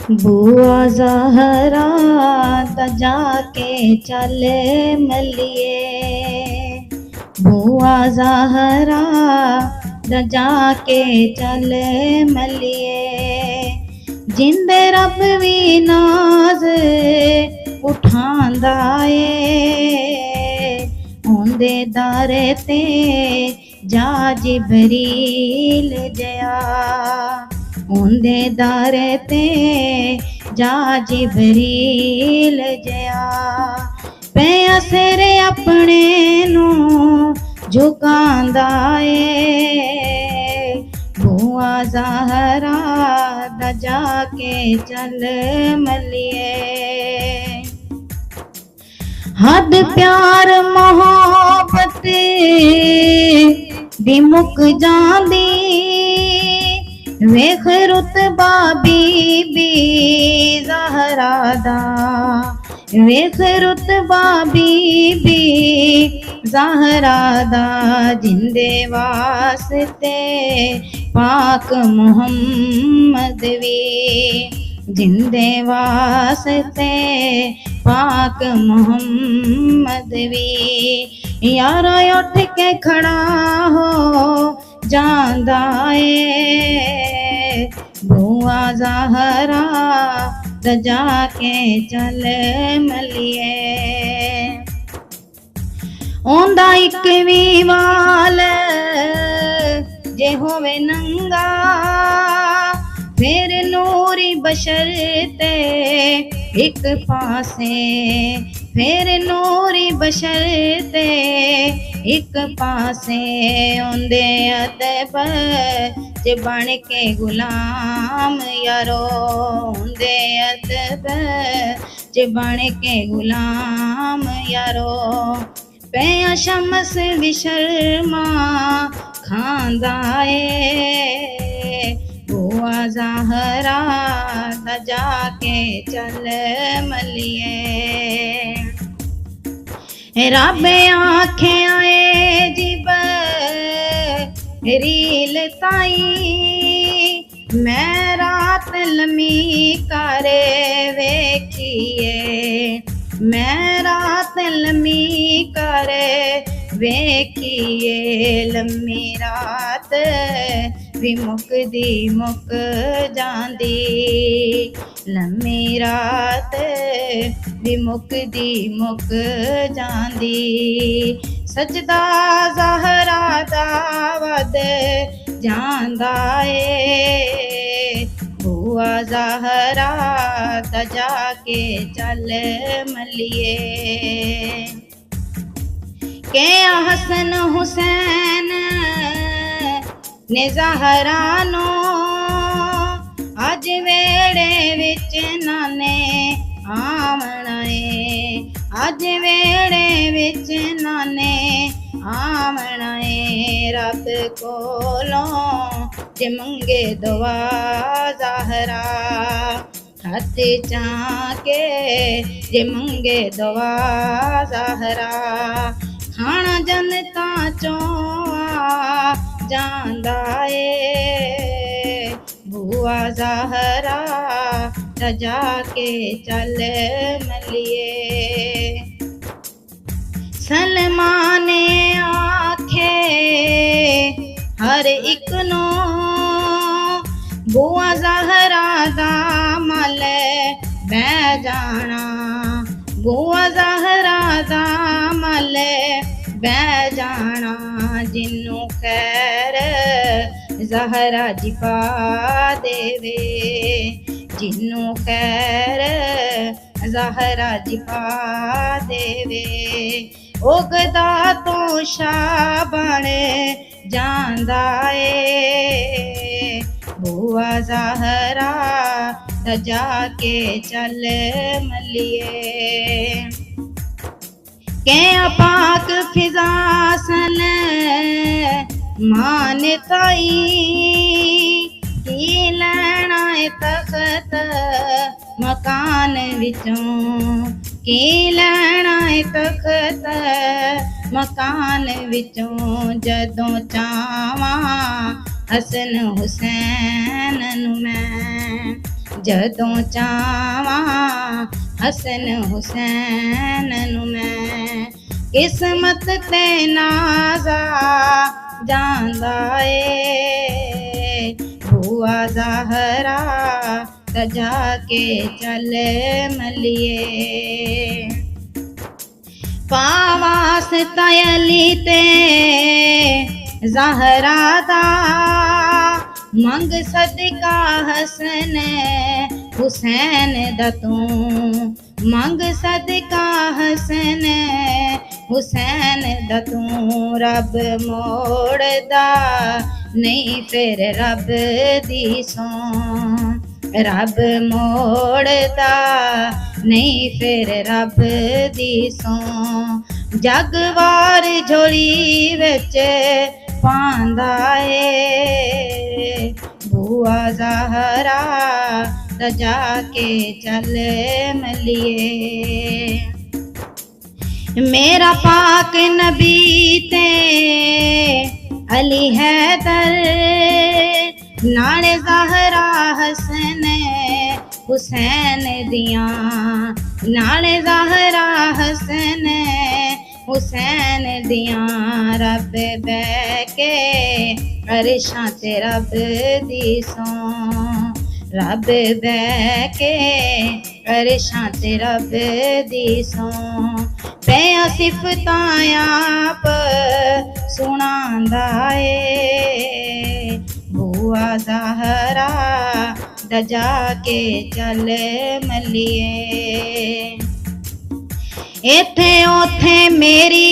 बुआ ज़हरा दा जाके चले मलिए, बुआ ज़हरा दा जाके चले मलिए। जिंदे रब भी नाज उठांदा ए, उंदे दारे ते जा जिबरील जया, उंदे दारे ते जा जिबरील जया। पिया सिर अपने नू झुकांदा ए, बुआ ज़हरा दा जाके चल मलिए। हद प्यार मोहब्बत दी मुक जांदी, वेख रुतबा बीबी ज़हरा दा, वेख रुतबा बीबी ज़हरा दा। जिंदे वास्ते पाक मुहम्मद वी, जिंदे वास्ते पाक मुहम्मद वी। यारा उठ के खड़ा हो जांदा ए, बुआ ज़हरा दा जाके चल मलिए। ओंदा इक वी वाल जे होवे नंगा, फिर नूरी बशर ते एक पासे, फिर नूरी बशर ते एक पासे। ओंदे अदब च बन के गुलाम यारो, ओंदे अदब च बन के गुलाम यारो। पिया शमस भी शर्मा खांदा ए, बुआ ज़हरा दा जाके चल मलिए। रब आखे आए जिब रील ताई, मैं रात लमी करे वेखिए, मैं रात लमी करे वेखिए। लम्मी रात भी मुकदी मुक जांदी, लम्मी रात भी मुकदी मुक जांदी। सजदा ज़हरा दा वद जांदा ए, बुआ ज़हरा दा जाके चल मलिए। के हसन हुसैन ने ज़हरा नो अज वेड़े विच नाने आवना ए, अज वेड़े विच नाने आवना ए। रब कोलों जे मंगे दुआ ज़हरा, हथ चाके जे मंगे दुआ ज़हरा। खाना जनता चों आ जांदा ए, बुआ ज़हरा दा जाके चल मलिए। सलमान आखे हर एक नो, बुआ ज़हरा दा मल बै जाना, बुआ ज़हरा दा मल बै जाना। जिन्नू खैर ज़हरा जी पा देवे, जिन्नू खैर ज़हरा जी पा देवे। उगदा तो शाबण जांदा ए, बुआ ज़हरा दा जाके चल मलिए। के पाक फिजासन मान ताई, की लैना तख्त मकान विचों, की लैना तख्त मकान विचों। जदों चावां हसन हुसैन नू मैं, ਜਦੋਂ ਚਾਵਾਂ ਹਸਨ ਹੁਸੈਨ ਨੂੰ ਮੈਂ। ਕਿਸਮਤ ਤੇ ਨਾਜ਼ਾ ਜਾਂਦਾ ਏ ਭੂਆ ਜ਼ਾਹਰਾ ਸਜਾ ਕੇ ਚੱਲ ਮਲੀਏ। ਪਾਵਾਂ ਸਤਾਇਲੀ ਤੇ ਜ਼ਾਹਰਾ ਦਾ ਮੰਗ ਸਦਕਾ ਹਸਨ ਹੁਸੈਨ ਦਾ ਤੂੰ। ਮੰਗ ਸਦਕਾ ਹਸਨ ਹੁਸੈਨ ਦਾ ਤੂੰ। ਰੱਬ ਮੋੜਦਾ ਨਹੀਂ ਫਿਰ ਰੱਬ ਦੀ ਸੌਂ। ਰੱਬ ਮੋੜਦਾ ਨਹੀਂ ਫਿਰ ਰੱਬ ਦੀ ਸੌਂ। ਜਗ ਵਾਰ ਝੋਲੀ ਵਿੱਚ ਪਾਂਦਾ ਏ ਭੂਆ ਜ਼ਾਹਰਾ ਸਜਾ ਕੇ ਚੱਲ ਮਲੀਏ। ਮੇਰਾ ਪਾਕ ਨਬੀ ਤੇ ਅਲੀ ਹੈਦਰ ਨਾਲੇ ਜ਼ਾਹਰਾ ਹਸਨ ਹੁਸੈਨ ਦੀਆਂ। ਨਾਲੇ ਜ਼ਾਹਰਾ ਹਸਨ ਹੁਸੈਨ ਦੀਆਂ। ਰੱਬ ਬਹਿ ਕੇ ਅਰਸ਼ਾਂ ਤੇ ਰੱਬ ਦੀ ਸੌਂ। ਰੱਬ ਬਹਿ ਕੇ ਅਰਸ਼ਾਂ ਤੇ ਰੱਬ ਦੀ ਸੌਂ। ਪਿਆ ਸਿਫਤਾਂ ਆਪ ਸੁਣਾਉਂਦਾ ਏ ਭੂਆ ਜ਼ਾਹਰਾ ਸਜਾ ਕੇ ਚੱਲ ਮਲੀਏ। ਇੱਥੇ ਉੱਥੇ ਮੇਰੀ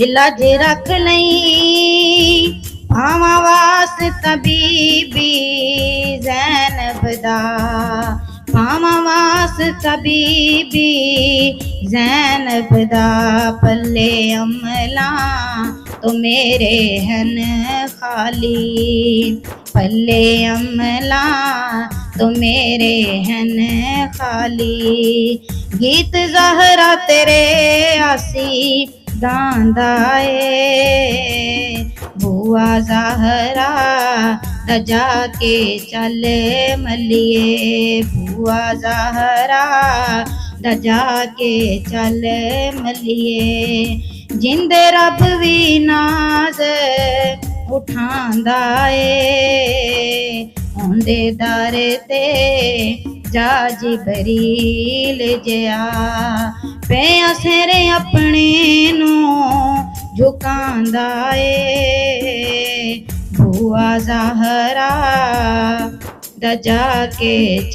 ਲਾਜ ਰੱਖ ਲਈ ਭਾਵਾਂ ਵਾਸਤਾ ਬੀਬੀ ਜ਼ੈਨਬ ਦਾ। ਭਾਵਾਂ ਵਾਸਤਾ ਬੀਬੀ ਜ਼ੈਨਬ ਦਾ। ਪੱਲੇ ਅਮਲਾਂ ਤੋਂ ਮੇਰੇ ਹਨ ਖਾਲੀ। ਪੱਲੇ ਅਮਲਾਂ ਤੋਂ ਮੇਰੇ ਹਨ ਖਾਲੀ। ਗੀਤ ਜ਼ਾਹਰਾ ਤੇਰੇ ਆਸੀ ਗਾਂਦਾ ਏ ਭੂਆ ਜ਼ਾਹਰਾ ਸਜਾ ਕੇ ਚੱਲ ਮਲੀਏ। ਭੂਆ ਜ਼ਾਹਰਾ ਸਜਾ ਕੇ ਚੱਲ ਮਲੀਏ। ਜਿੰਦੇ ਰੱਬ ਵੀ ਨਾਜ਼ ਉਠਾਂਦਾ ਏ ਉਹਦੇ ਦਰ ਤੇ ਜਾ ਜਿਬਰੀਲ ਜਿਆ। ਪਿਆ ਸਿਰ ਆਪਣੇ ਨੂੰ ਝੁਕਾਂਦਾ ਏ ਭੂਆ ਜ਼ਾਹਰਾ ਸਜਾ ਕੇ